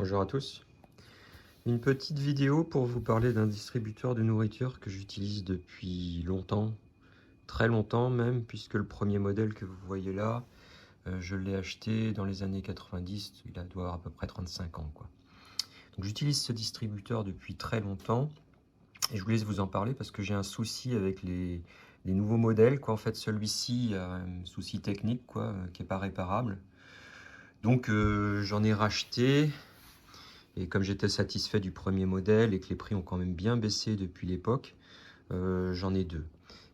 Bonjour à tous. Une petite vidéo pour vous parler d'un distributeur de nourriture que j'utilise depuis longtemps, très longtemps même, puisque le premier modèle que vous voyez là, je l'ai acheté dans les années 90, il doit avoir à peu près 35 ans, quoi. Donc j'utilise ce distributeur depuis très longtemps et je voulais vous en parler parce que j'ai un souci avec les nouveaux modèles, quoi. En fait, celui-ci a un souci technique, quoi, qui n'est pas réparable. Donc j'en ai racheté. Et comme j'étais satisfait du premier modèle et que les prix ont quand même bien baissé depuis l'époque, j'en ai deux.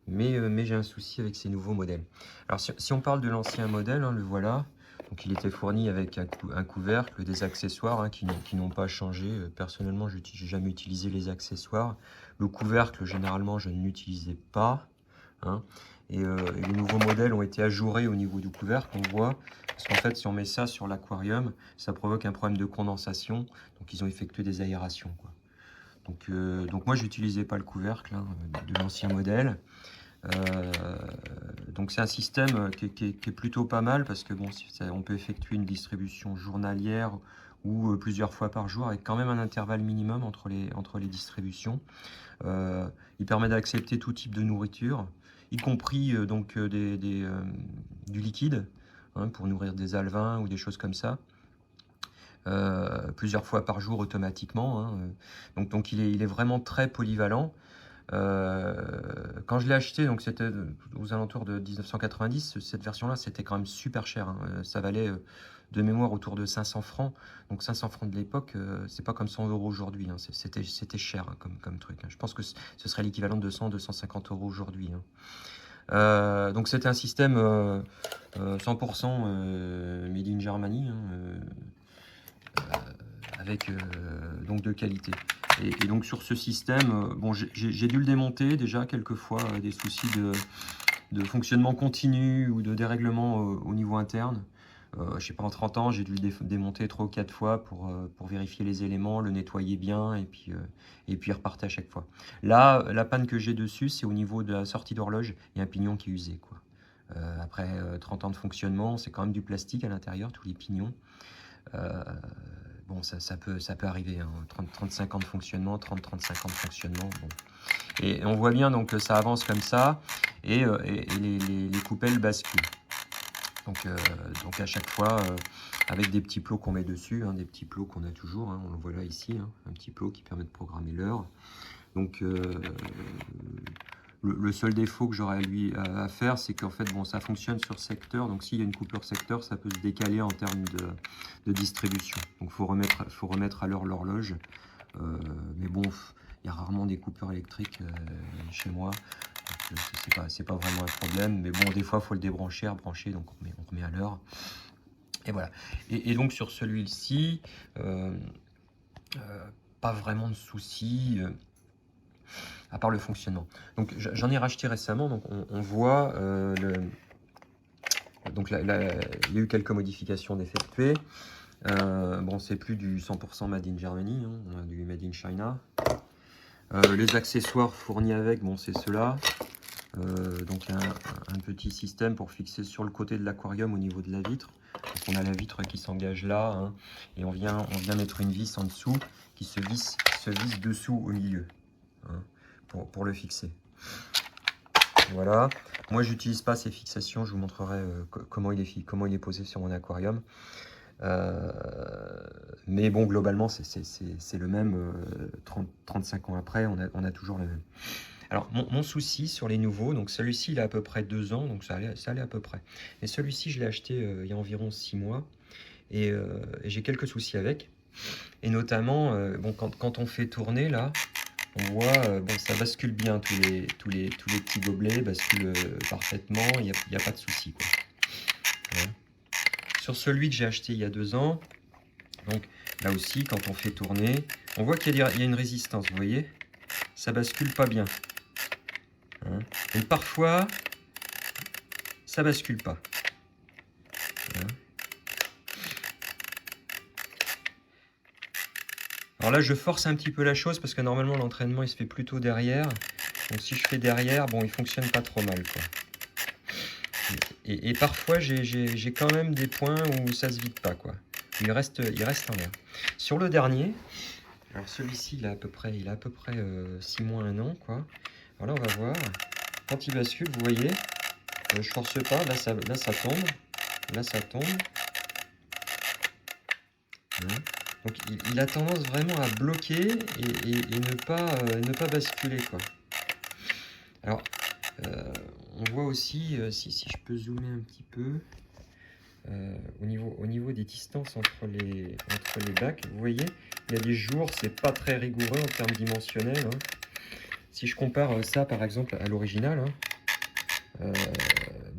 Mais j'ai un souci avec ces nouveaux modèles. Alors si on parle de l'ancien modèle, hein, le voilà. Donc il était fourni avec un couvercle, des accessoires hein, qui n'ont pas changé. Personnellement, je n'ai jamais utilisé les accessoires. Le couvercle, généralement, je ne l'utilisais pas. Hein. Et les nouveaux modèles ont été ajourés au niveau du couvercle, on voit. Parce qu'en fait, si on met ça sur l'aquarium, ça provoque un problème de condensation. Donc ils ont effectué des aérations, quoi. Donc moi, je n'utilisais pas le couvercle hein, de l'ancien modèle. Donc c'est un système qui est plutôt pas mal parce que bon, on peut effectuer une distribution journalière ou plusieurs fois par jour avec quand même un intervalle minimum entre les distributions. Il permet d'accepter tout type de nourriture, y compris du liquide hein, pour nourrir des alevins ou des choses comme ça. Plusieurs fois par jour automatiquement. Hein. Donc il est vraiment très polyvalent. Quand je l'ai acheté, donc c'était aux alentours de 1990, cette version-là, c'était quand même super cher. Hein. Ça valait de mémoire autour de 500 francs. Donc 500 francs de l'époque, c'est pas comme 100 euros aujourd'hui. Hein. C'était cher hein, comme truc. Hein. Je pense que ce serait l'équivalent de 200-250 euros aujourd'hui. Hein. Donc c'était un système 100% made in Germany. Hein, avec donc de qualité. Et donc sur ce système, bon, j'ai dû le démonter déjà quelquefois, des soucis de fonctionnement continu ou de dérèglement au niveau interne. Je sais pas, en 30 ans, j'ai dû le démonter 3 ou 4 fois pour vérifier les éléments, le nettoyer bien et puis repartir à chaque fois. Là, la panne que j'ai dessus, c'est au niveau de la sortie d'horloge, il y a un pignon qui est usé, quoi. Après 30 ans de fonctionnement, c'est quand même du plastique à l'intérieur, tous les pignons. Bon, ça peut arriver, hein. 35 ans de fonctionnement, 30-35 ans de fonctionnement. Bon. Et on voit bien donc que ça avance comme ça et les coupelles basculent. Donc à chaque fois, avec des petits plots qu'on met dessus, hein, des petits plots qu'on a toujours, hein, on le voit là ici, hein, un petit plot qui permet de programmer l'heure. Donc le seul défaut que j'aurais à faire, c'est qu'en fait, bon, ça fonctionne sur secteur. Donc, s'il y a une coupure secteur, ça peut se décaler en termes de distribution. Donc, faut remettre à l'heure l'horloge. Mais bon, il y a rarement des coupures électriques chez moi. C'est pas vraiment un problème. Mais bon, des fois, il faut le débrancher, rebrancher. Donc, on remet à l'heure. Et voilà. Et donc, sur celui-ci, pas vraiment de soucis. À part le fonctionnement. Donc j'en ai racheté récemment, donc on voit donc là, il y a eu quelques modifications d'effectuées. Bon, c'est plus du 100% Made in Germany, hein, on a du Made in China. Les accessoires fournis avec, bon, c'est ceux-là. Donc un petit système pour fixer sur le côté de l'aquarium au niveau de la vitre. Donc on a la vitre qui s'engage là, hein, et on vient mettre une vis en dessous qui se visse dessous au milieu. Hein, pour le fixer. Voilà. Moi, j'utilise pas ces fixations. Je vous montrerai comment il est posé sur mon aquarium. Mais bon, globalement, c'est le même. 35 ans après, on a toujours le même. Alors, mon souci sur les nouveaux, donc celui-ci, il a à peu près 2 ans, donc ça allait à peu près. Mais celui-ci, je l'ai acheté il y a environ 6 mois. Et j'ai quelques soucis avec. Et notamment, bon, quand on fait tourner, là, on voit, bon, ça bascule bien, tous les petits gobelets basculent parfaitement, il n'y a pas de souci, quoi. Ouais. Sur celui que j'ai acheté il y a 2 ans, donc là aussi, quand on fait tourner, on voit qu'il y a une résistance, vous voyez, ça bascule pas bien. Hein. Et parfois, ça bascule pas. Hein. Alors là, je force un petit peu la chose parce que normalement, l'entraînement, il se fait plutôt derrière. Donc si je fais derrière, bon, il fonctionne pas trop mal, quoi. Et parfois, j'ai quand même des points où ça se vide pas, quoi. il reste en l'air. Sur le dernier, alors celui-ci, il a à peu près 6 mois, 1 an, quoi. Alors là, on va voir. Quand il bascule, vous voyez, je force pas, là ça tombe, là ça tombe. Hein. Donc il a tendance vraiment à bloquer et ne pas basculer, quoi. Alors, on voit aussi, si je peux zoomer un petit peu, au niveau des distances entre les bacs, vous voyez, il y a des jours, c'est pas très rigoureux en termes dimensionnels. Hein. Si je compare ça par exemple à l'original, hein,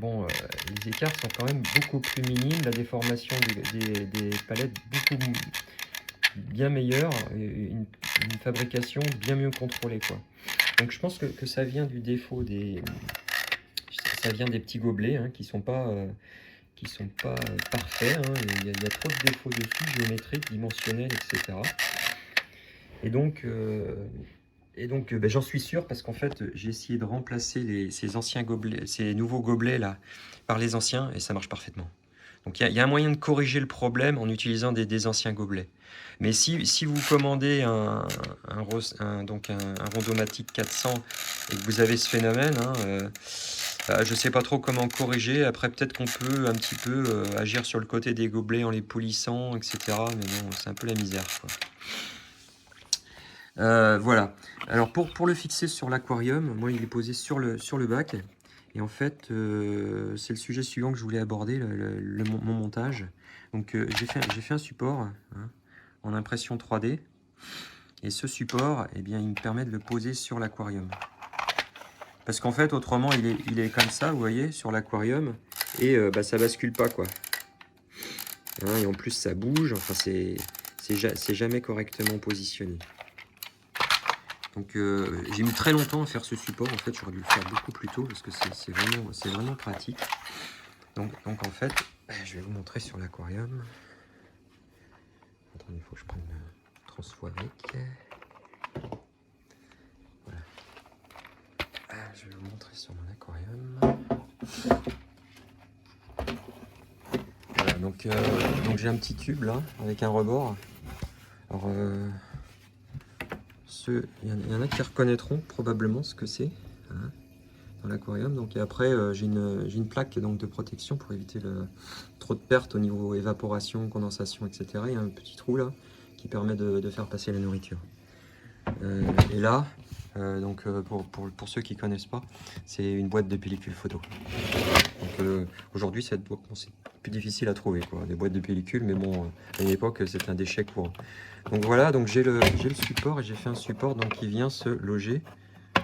les écarts sont quand même beaucoup plus minimes, la déformation des palettes beaucoup bien meilleure, une fabrication bien mieux contrôlée, quoi. Donc je pense que ça vient du défaut ça vient des petits gobelets, hein, qui sont pas parfaits, hein. Il y a trop de défauts dessus, géométriques, dimensionnels, etc. Et donc j'en suis sûr parce qu'en fait j'ai essayé de remplacer ces nouveaux gobelets là par les anciens et ça marche parfaitement. Donc il y a un moyen de corriger le problème en utilisant des anciens gobelets. Mais si vous commandez un Rondomatic 400 et que vous avez ce phénomène, hein, je ne sais pas trop comment corriger. Après, peut-être qu'on peut un petit peu agir sur le côté des gobelets en les polissant, etc. Mais bon, c'est un peu la misère, quoi. Voilà. Alors, pour le fixer sur l'aquarium, moi, il est posé sur le bac. Et en fait, c'est le sujet suivant que je voulais aborder, mon montage. Donc, j'ai fait un support, hein, en impression 3D. Et ce support, eh bien, il me permet de le poser sur l'aquarium. Parce qu'en fait, autrement, il est comme ça, vous voyez, sur l'aquarium. Et ça bascule pas, quoi. Hein, et en plus, ça bouge. Enfin, c'est jamais correctement positionné. Donc, j'ai mis très longtemps à faire ce support. En fait, j'aurais dû le faire beaucoup plus tôt parce que c'est vraiment pratique. Donc en fait, je vais vous montrer sur l'aquarium. Attendez, il faut que je prenne le transfo avec. Voilà. Je vais vous montrer sur mon aquarium. Voilà, donc j'ai un petit tube là, avec un rebord. Alors, il y en a qui reconnaîtront probablement ce que c'est, hein, dans l'aquarium. Donc et après, j'ai une plaque donc, de protection pour éviter trop de pertes au niveau évaporation, condensation, etc. Il y a un petit trou là qui permet de faire passer la nourriture. Et là, pour ceux qui ne connaissent pas, c'est une boîte de pellicule photo. Donc aujourd'hui, c'est plus difficile à trouver, quoi, des boîtes de pellicule, mais bon, à une époque, c'était un déchet courant. Donc voilà, donc j'ai le support et j'ai fait un support donc, qui vient se loger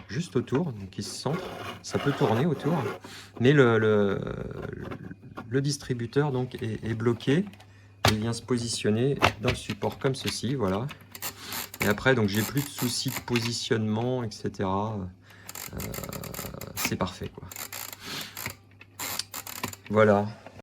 juste autour, donc il se centre. Ça peut tourner autour, mais le distributeur donc est bloqué. Il vient se positionner dans le support comme ceci, voilà. Et après, donc j'ai plus de soucis de positionnement, etc. C'est parfait, quoi. Voilà.